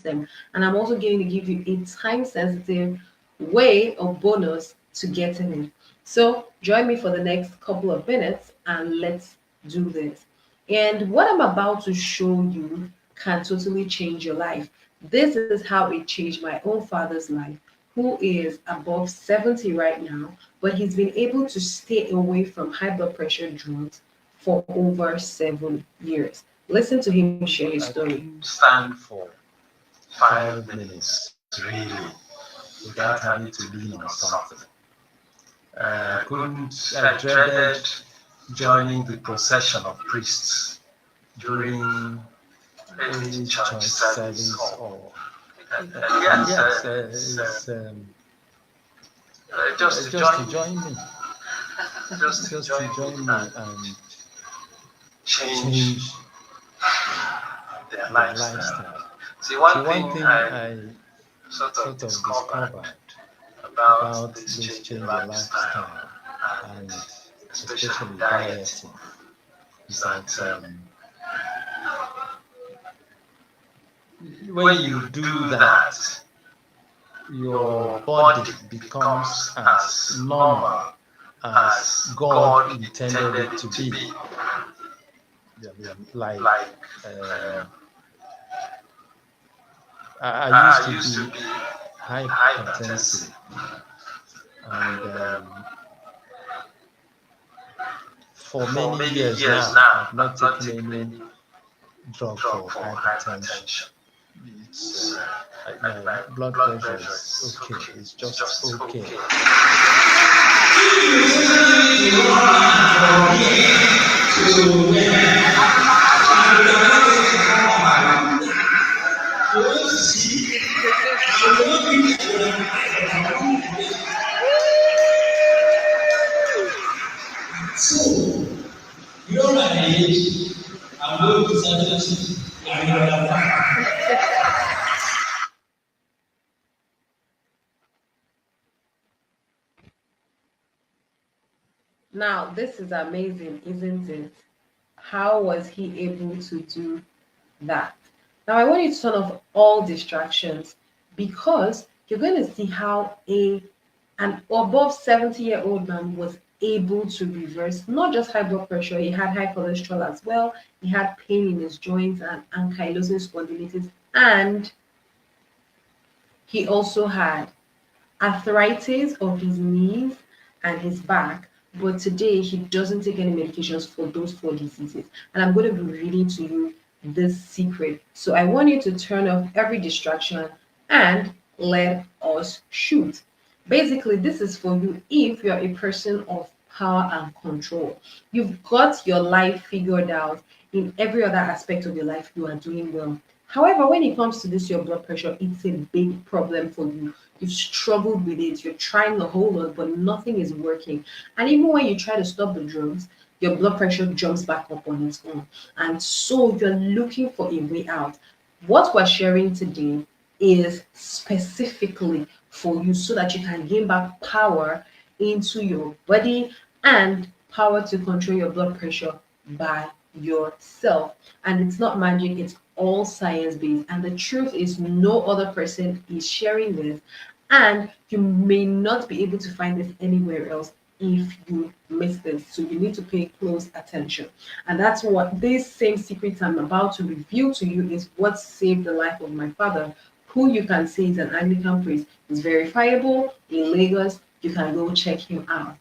system. And I'm also going to give you a time sensitive way or bonus to getting it. So join me for the next couple of minutes and let's do this. And what I'm about to show you can totally change your life. This is how it changed my own father's life, who is above 70 right now, but he's been able to stay away from high blood pressure drugs for over 7 years. Listen to him share his story. Stand for 5 minutes, really, without having to lean on something. I dreaded joining the procession of priests during any church service or yes, just to join me, just to join me and change their lifestyle. See, one thing I sort of discovered about this change in lifestyle and especially dieting is that when you do that, your body becomes as normal as God intended it to be. Like I used to be hypertensive, and for many years now, I've not taken any drug for hypertension. It's my blood pressure is okay. It's just okay. So, you know my age, I'm going to 70 and you understand. Now, this is amazing, isn't it? How was he able to do that? Now, I want you to turn off all distractions because you're going to see how an above 70-year-old man was able to reverse not just high blood pressure, he had high cholesterol as well, he had pain in his joints and ankylosing spondylitis, and he also had arthritis of his knees and his back. But today he doesn't take any medications for those four diseases. And I'm going to be reading to you this secret. So I want you to turn off every distraction and let us shoot. Basically, this is for you if you're a person of power and control. You've got your life figured out. In every other aspect of your life, you are doing well. However, when it comes to this, your blood pressure, it's a big problem for you. You've struggled with it. You're trying a whole lot, but nothing is working. And even when you try to stop the drugs, your blood pressure jumps back up on its own. And so you're looking for a way out. What we're sharing today is specifically for you so that you can gain back power into your body and power to control your blood pressure by yourself. And it's not magic, it's all science based. And the truth is, no other person is sharing this, and you may not be able to find this anywhere else if you miss this. So you need to pay close attention. And that's what this same secret I'm about to reveal to you is what saved the life of my father, who you can see is an Anglican priest. He's verifiable in Lagos. You can go check him out.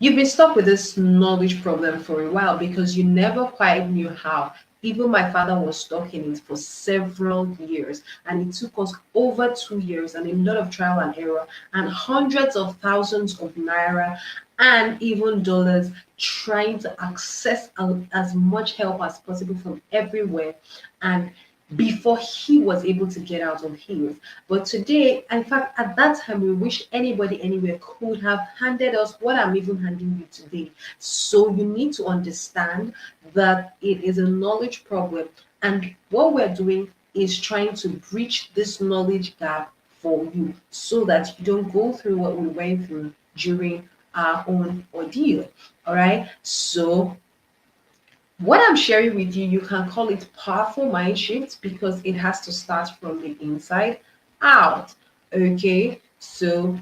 You've been stuck with this knowledge problem for a while because you never quite knew how. Even my father was stuck in it for several years, and it took us over 2 years and a lot of trial and error and hundreds of thousands of naira and even dollars trying to access as much help as possible from everywhere. And before he was able to get out of his. But today, in fact, at that time, we wish anybody anywhere could have handed us what I'm even handing you today. So you need to understand that it is a knowledge problem. And what we're doing is trying to breach this knowledge gap for you so that you don't go through what we went through during our own ordeal. All right. So What I'm sharing with you, you can call it powerful mind shifts because it has to start from the inside out. Okay, so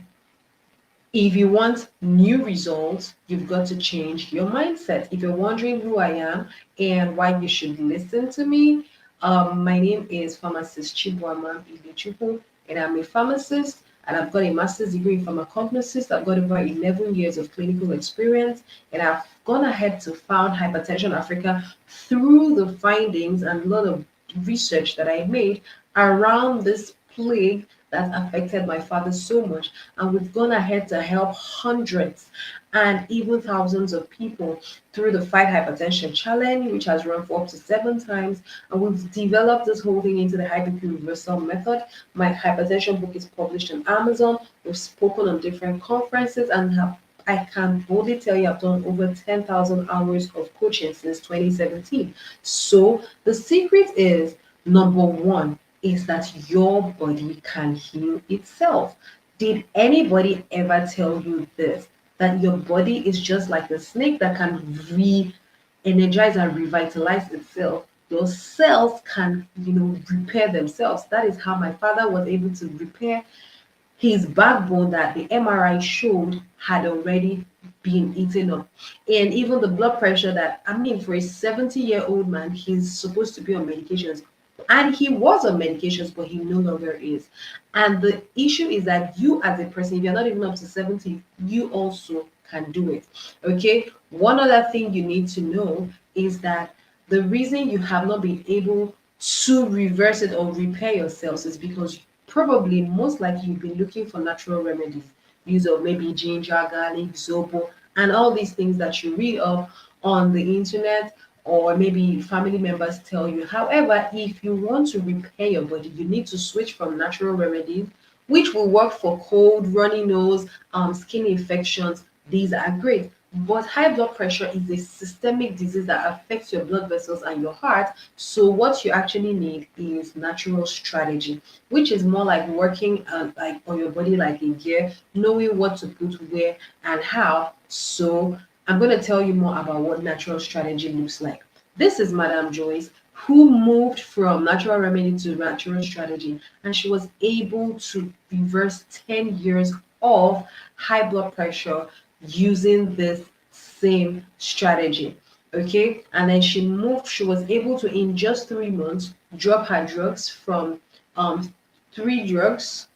if you want new results, you've got to change your mindset. If you're wondering who I am and why you should listen to me, my name is Pharmacist Chibwama Ibichukwu, and I'm a pharmacist. And I've got a master's degree in pharmacognosis. I've got over 11 years of clinical experience, and I've gone ahead to found Hypertension Africa through the findings and a lot of research that I made around this plague that affected my father so much. And we've gone ahead to help hundreds and even thousands of people through the Fight Hypertension Challenge, which has run for up to 7 times. And we've developed this whole thing into the HyperQ Reversal Method. My hypertension book is published on Amazon. We've spoken on different conferences and have I can boldly tell you I've done over 10,000 hours of coaching since 2017. So the secret is number one is that your body can heal itself. Did anybody ever tell you this? That your body is just like a snake that can re-energize and revitalize itself. Your cells can, repair themselves. That is how my father was able to repair his backbone that the MRI showed had already been eaten up. And even the blood pressure that, I mean, for a 70-year-old man, he's supposed to be on medications. And he was on medications, but he no longer is. And the issue is that you, as a person, if you're not even up to 70, you also can do it. Okay. One other thing you need to know is that the reason you have not been able to reverse it or repair your cells is because probably most likely you've been looking for natural remedies, use of maybe ginger, garlic, zobo, and all these things that you read of on the internet or maybe family members tell you. However, if you want to repair your body, you need to switch from natural remedies, which will work for cold, runny nose, skin infections. These are great. But high blood pressure is a systemic disease that affects your blood vessels and your heart. So what you actually need is natural strategy, which is more like working like on your body like a gear, knowing what to put where and how. So I'm going to tell you more about what natural strategy looks like. This is Madame Joyce, who moved from natural remedy to natural strategy, and she was able to reverse 10 years of high blood pressure using this same strategy. Okay, and then she was able to, in just 3 months, drop her drugs from three drugs,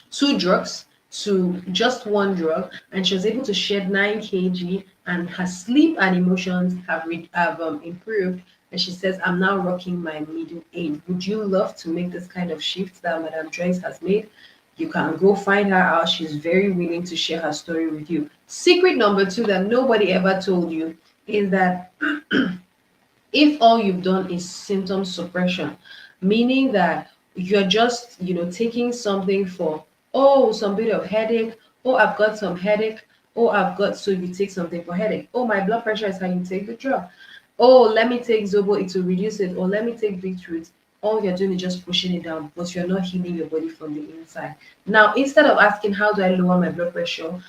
two drugs to just one drug, and she was able to shed 9 kg, and her sleep and emotions have improved. And she says, I'm now rocking my middle age. Would you love to make this kind of shift that Madame Joyce has made? You can go find her out. She's very willing to share her story with you. Secret number 2 that nobody ever told you is that if all you've done is symptom suppression, meaning that you're just, taking something for, oh, some bit of headache, oh, I've got some headache, oh, so you take something for headache, oh, my blood pressure is how you take the drug, oh, let me take Zobo, it will reduce it, or let me take Beetroot. All you're doing is just pushing it down, but you're not healing your body from the inside. Now, instead of asking, how do I lower my blood pressure?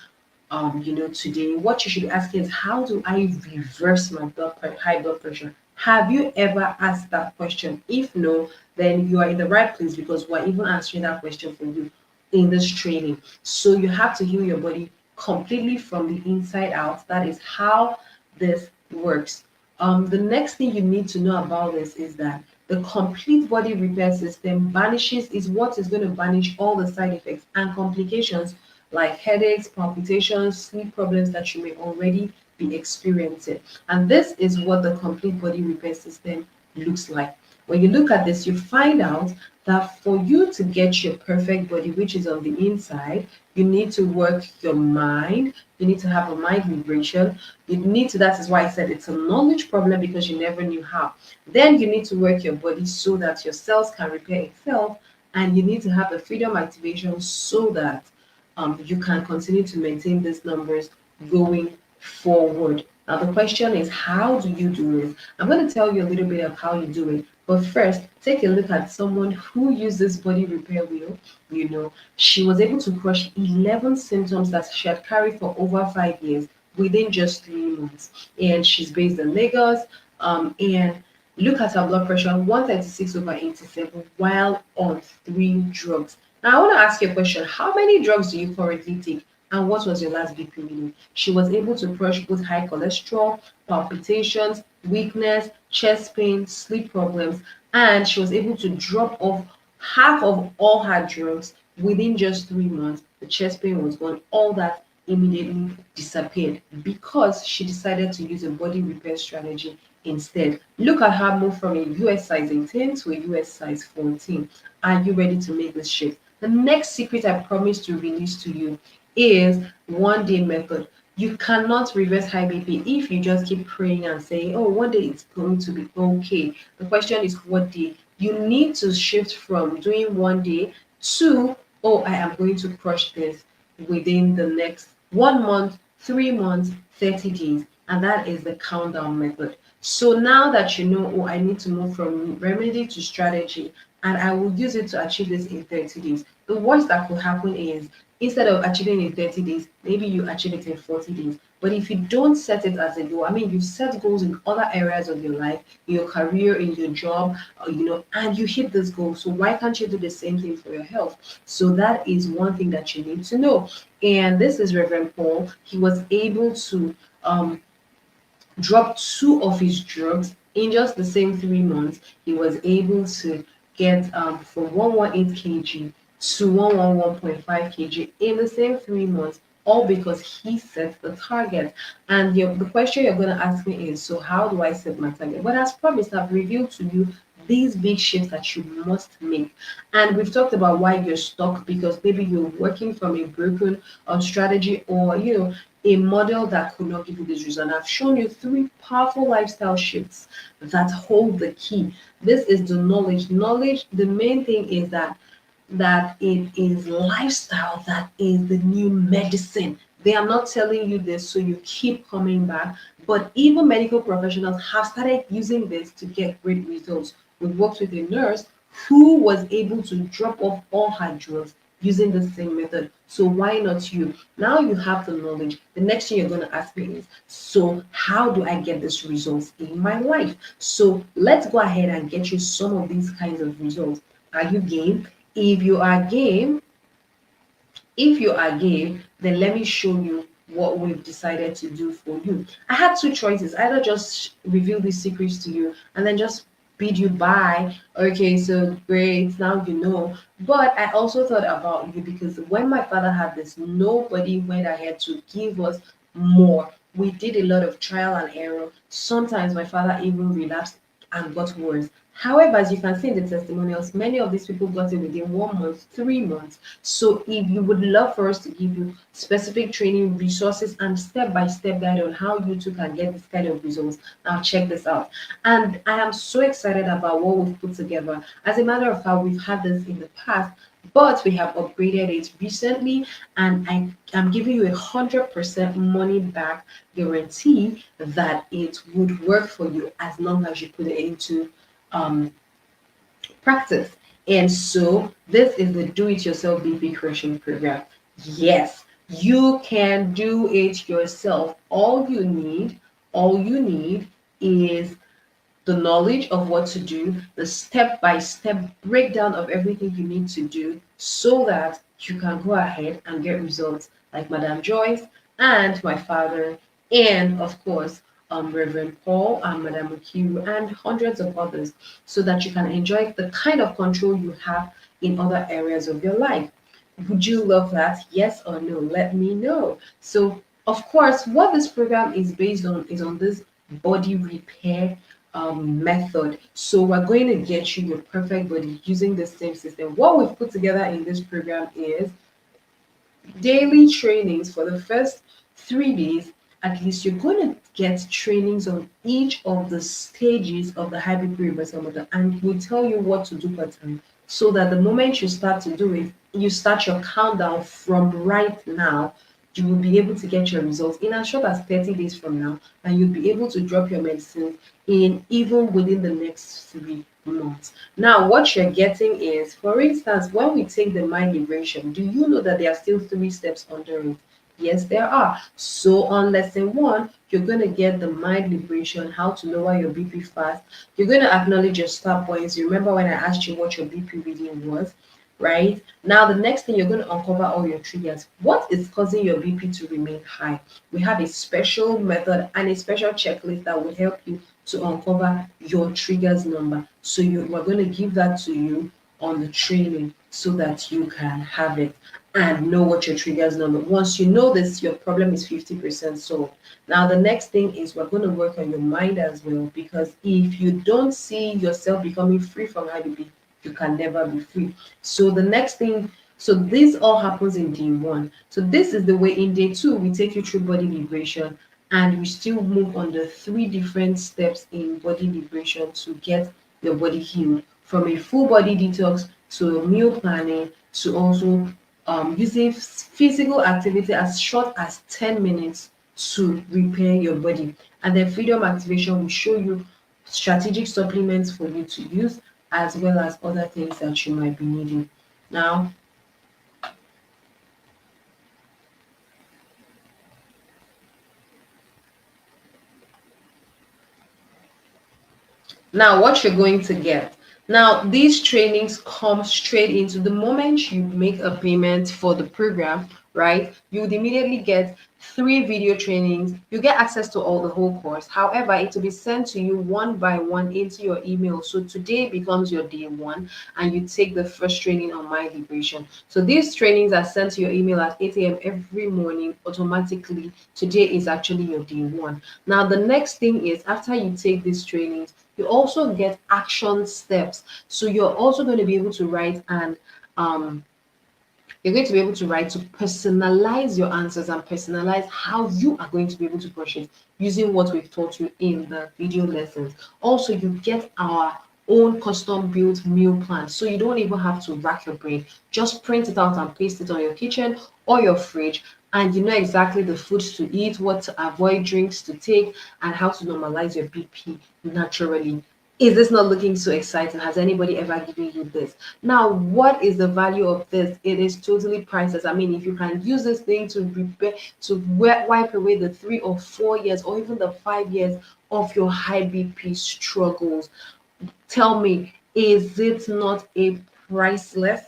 Today, what you should be asking is, how do I reverse my high blood pressure? Have you ever asked that question? If no, then you are in the right place because we're even answering that question for you in this training. So you have to heal your body completely from the inside out. That is how this works. The next thing you need to know about this is that the complete body repair system is what is going to banish all the side effects and complications like headaches, palpitations, sleep problems that you may already be experiencing. And this is what the complete body repair system looks like. When you look at this, you find out that for you to get your perfect body, which is on the inside, you need to work your mind. You need to have a mind vibration. That is why I said it's a knowledge problem because you never knew how. Then you need to work your body so that your cells can repair itself. And you need to have the freedom activation so that you can continue to maintain these numbers going forward. Now, the question is, how do you do it? I'm going to tell you a little bit of how you do it. But first, take a look at someone who uses body repair wheel. She was able to crush 11 symptoms that she had carried for over 5 years within just 3 months. And she's based in Lagos. And look at her blood pressure, 136/87, while on 3 drugs. Now, I want to ask you a question. How many drugs do you currently take? And what was your last BP reading? She was able to crush both high cholesterol, palpitations, weakness, chest pain, sleep problems, and she was able to drop off half of all her drugs within just 3 months. The chest pain was gone, all that immediately disappeared because she decided to use a body repair strategy instead. Look at her move from a US size 18 to a US size 14. Are you ready to make this shift? The next secret I promise to release to you is 1 day method. You cannot reverse high BP if you just keep praying and saying, oh, 1 day it's going to be okay. The question is, what day? You need to shift from doing 1 day to, oh, I am going to crush this within the next 1 month, 3 months, 30 days. And that is the countdown method. So now that you know, oh, I need to move from remedy to strategy, and I will use it to achieve this in 30 days. The worst that could happen is instead of achieving in 30 days, maybe you achieve it in 40 days. But if you don't set it as a goal, I mean, you set goals in other areas of your life, in your career, in your job, and you hit this goal. So why can't you do the same thing for your health? So that is one thing that you need to know. And this is Reverend Paul. He was able to drop 2 of his drugs in just the same 3 months. He was able to get from 118 kg to 111.5 kg in the same 3 months, all because he set the target. And the question you're going to ask me is, so how do I set my target? But as promised, I've revealed to you these big shifts that you must make. And we've talked about why you're stuck, because maybe you're working from a broken strategy, or a model that could not give you this result. I've shown you 3 powerful lifestyle shifts that hold the key. This is the knowledge. Knowledge, the main thing is that it is lifestyle that is the new medicine. They are not telling you this so you keep coming back, but even medical professionals have started using this to get great results. We worked with a nurse who was able to drop off all her drugs using the same method. So why not you? Now you have the knowledge. The next thing you're going to ask me is, so how do I get these results in my life? So let's go ahead and get you some of these kinds of results. Are you game? If you are game, then let me show you what we've decided to do for you. I had 2 choices: either just reveal these secrets to you and then just bid you bye. Okay, so great, now you know. But I also thought about you, because when my father had this, nobody went ahead to give us more. We did a lot of trial and error. Sometimes my father even relapsed and got worse. However, as you can see in the testimonials, many of these people got it within 1 month, 3 months. So if you would love for us to give you specific training resources and step-by-step guide on how you too can get this kind of results, now check this out. And I am so excited about what we've put together. As a matter of fact, we've had this in the past, but we have upgraded it recently, and I am giving you 100% money back guarantee that it would work for you as long as you put it into practice. And so this is the do-it-yourself BP crushing program. Yes, you can do it yourself. All you need is the knowledge of what to do, the step-by-step breakdown of everything you need to do, so that you can go ahead and get results like Madam Joyce and my father, and of course Reverend Paul and Madam Okiru and hundreds of others, so that you can enjoy the kind of control you have in other areas of your life. Would you love that? Yes or no? Let me know. So, of course, what this program is based on is on this body repair method. So we're going to get you your perfect body using the same system. What we've put together in this program is daily trainings for the first 3 days. At least you're going to get trainings on each of the stages of the high BP reversal method, and we'll tell you what to do per time, so that the moment you start to do it, you start your countdown from right now. You will be able to get your results in as short as 30 days from now, and you'll be able to drop your medicine in even within the next 3 months. Now, what you're getting is, for instance, when we take the mind liberation, do you know that there are still 3 steps under it? Yes, there are. So on lesson 1, you're going to get the mind liberation, how to lower your BP fast. You're going to acknowledge your start points. You remember when I asked you what your BP reading was, right? Now, the next thing, you're going to uncover all your triggers. What is causing your BP to remain high? We have a special method and a special checklist that will help you to uncover your triggers number. So we're going to give that to you on the training so that you can have it and know what your triggers number. Once you know this, your problem is 50% solved. Now, the next thing is we're going to work on your mind as well, because if you don't see yourself becoming free from IBP, you can never be free. So the next thing, so this all happens in day 1. So this is the way in day 2 we take you through body liberation, and we still move on the 3 different steps in body liberation to get your body healed, from a full body detox to meal planning to also using physical activity as short as 10 minutes to repair your body. And then freedom activation will show you strategic supplements for you to use, as well as other things that you might be needing. Now, what you're going to get. Now, these trainings come straight into the moment you make a payment for the program, right? You would immediately get 3 video trainings. You get access to all the whole course. However, it will be sent to you one by one into your email. So today becomes your day 1, and you take the first training on mind liberation. So these trainings are sent to your email at 8 a.m. every morning automatically. Today is actually your day 1. Now, the next thing is, after you take these trainings, you also get action steps. So you're also going to be able to write and you're going to be able to write to personalize your answers and personalize how you are going to be able to brush it using what we've taught you in the video lessons. Also, you get our own custom built meal plan, so you don't even have to rack your brain. Just print it out and paste it on your kitchen or your fridge, and you know exactly the foods to eat, what to avoid, drinks to take, and how to normalize your BP naturally. Is this not looking so exciting? Has anybody ever given you this? Now, what is the value of this? It is totally priceless. I mean, if you can use this thing to repair, to wipe away the 3 or 4 years or even the 5 years of your high BP struggles, tell me, is it not a priceless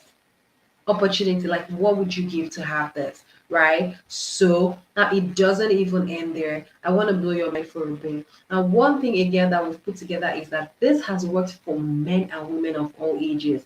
opportunity? Like, what would you give to have this, right? So now it doesn't even end there. I want to blow your mind for a bit. Now, one thing again that we've put together is that this has worked for men and women of all ages.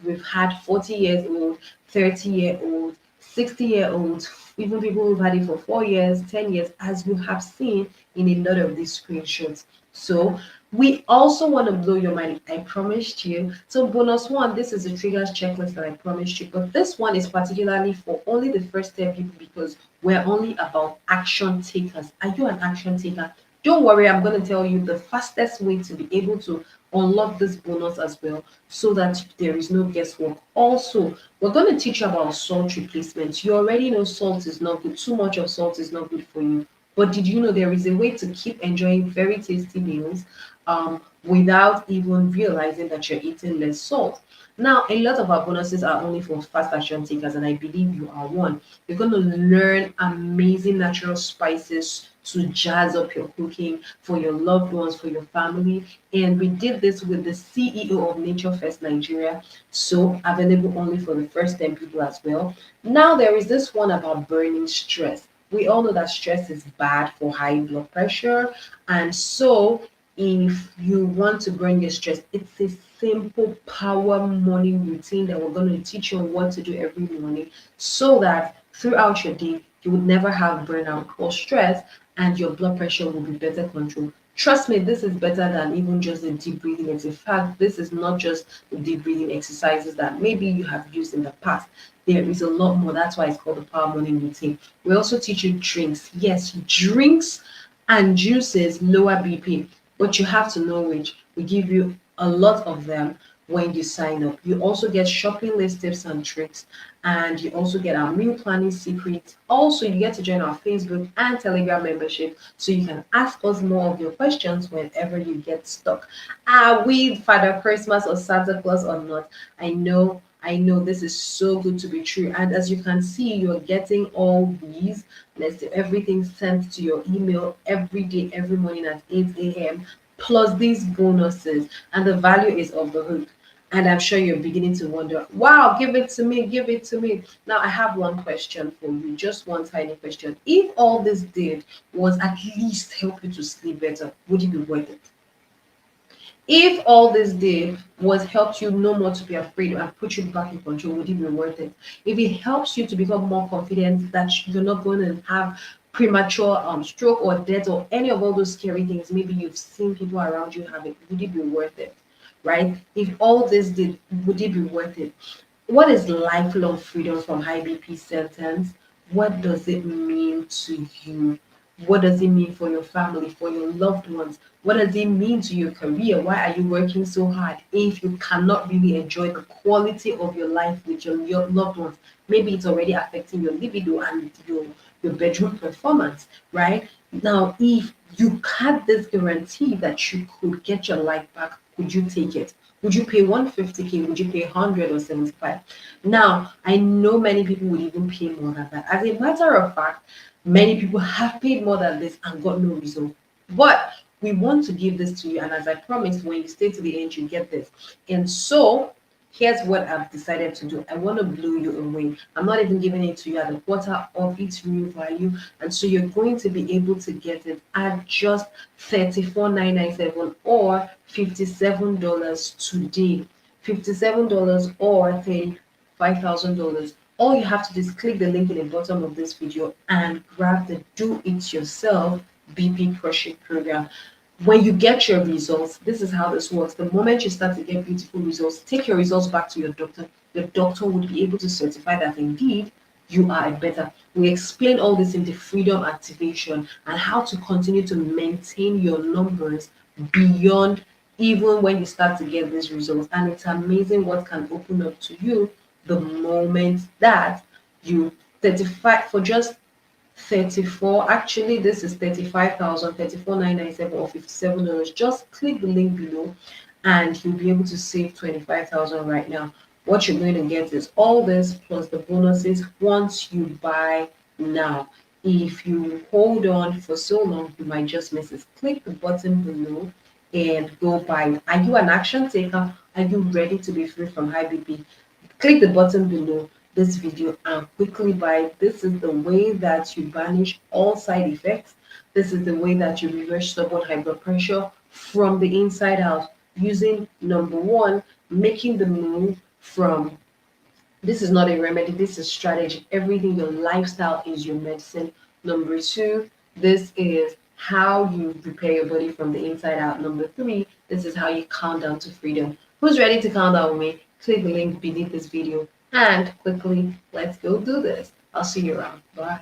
We've had 40 years old, 30-year-old, 60-year-olds, even people who've had it for 4 years, 10 years, as you have seen in a lot of these screenshots. So we also want to blow your mind. I promised you. So bonus 1, this is the triggers checklist that I promised you. But this one is particularly for only the first 10 people, because we're only about action takers. Are you an action taker? Don't worry, I'm going to tell you the fastest way to be able to unlock this bonus as well, so that there is no guesswork. Also, we're going to teach you about salt replacement. You already know salt is not good. Too much of salt is not good for you. But did you know there is a way to keep enjoying very tasty meals without even realizing that you're eating less salt? Now, a lot of our bonuses are only for fast action takers, and I believe you are one. You're going to learn amazing natural spices to jazz up your cooking for your loved ones, for your family. And we did this with the CEO of Nature First Nigeria, so available only for the first 10 people as well. Now, there is this one about burning stress. We all know that stress is bad for high blood pressure, and so if you want to burn your stress, it's a simple power morning routine that we're going to teach you on what to do every morning, so that throughout your day you would never have burnout or stress, and your blood pressure will be better controlled. Trust me, this is better than even just the deep breathing. In fact, this is not just the deep breathing exercises that maybe you have used in the past. There is a lot more. That's why it's called the power morning routine. We also teach you drinks. Yes, drinks and juices lower BP, but you have to know which. We give you a lot of them when you sign up. You also get shopping list tips and tricks, and you also get our meal planning secrets. Also, you get to join our Facebook and Telegram membership, so you can ask us more of your questions whenever you get stuck. Are we Father Christmas or Santa Claus or not? I know I know this is so good to be true. And as you can see, you're getting all these. Let's say everything sent to your email every day, every morning at 8 a.m. plus these bonuses. And the value is of the hook. And I'm sure you're beginning to wonder, wow, give it to me, give it to me. Now, I have one question for you, just one tiny question. If all this did was at least help you to sleep better, would it be worth it? If all this did was help you no more to be afraid and put you back in control, would it be worth it? If it helps you to become more confident that you're not going to have premature stroke or death or any of all those scary things, maybe you've seen people around you have it, would it be worth it? Right? If all this did, would it be worth it? What is lifelong freedom from high BP sentence? What does it mean to you? What does it mean for your family, for your loved ones? What does it mean to your career? Why are you working so hard if you cannot really enjoy the quality of your life with your loved ones? Maybe it's already affecting your libido and your bedroom performance, right? Now, if you had this guarantee that you could get your life back, would you take it? Would you pay 150K? Would you pay 100 or 75? Now, I know many people would even pay more than that. As a matter of fact, many people have paid more than this and got no result. But we want to give this to you, and as I promised, when you stay to the end, you get this. And so, here's what I've decided to do. I want to blow you away. I'm not even giving it to you at a quarter of its real value, and so you're going to be able to get it at just $34,997 or $57 today. $57 or $35,000. All you have to do is click the link in the bottom of this video and grab the Do It Yourself BP Crushing Program. When you get your results, this is how this works. The moment you start to get beautiful results, take your results back to your doctor. The doctor would be able to certify that indeed you are better. We explain all this in the freedom activation and how to continue to maintain your numbers beyond even when you start to get these results. And it's amazing what can open up to you the moment that you 35 for just 34, actually this is 35,000, 34,997 or $57. Just click the link below and you'll be able to save 25,000 right now. What you're going to get is all this plus the bonuses once you buy now. If you hold on for so long, you might just miss it. Click the button below and go buy it. Are you an action taker? Are you ready to be free from high BP? Click the button below this video and quickly buy it. This is the way that you banish all side effects. This is the way that you reverse stubborn high blood pressure from the inside out using number one, making the move from this is not a remedy, this is strategy. Everything, your lifestyle is your medicine. Number two, this is how you prepare your body from the inside out. Number three, this is how you count down to freedom. Who's ready to count down with me? Click the link beneath this video and quickly let's go do this. I'll see you around. Bye.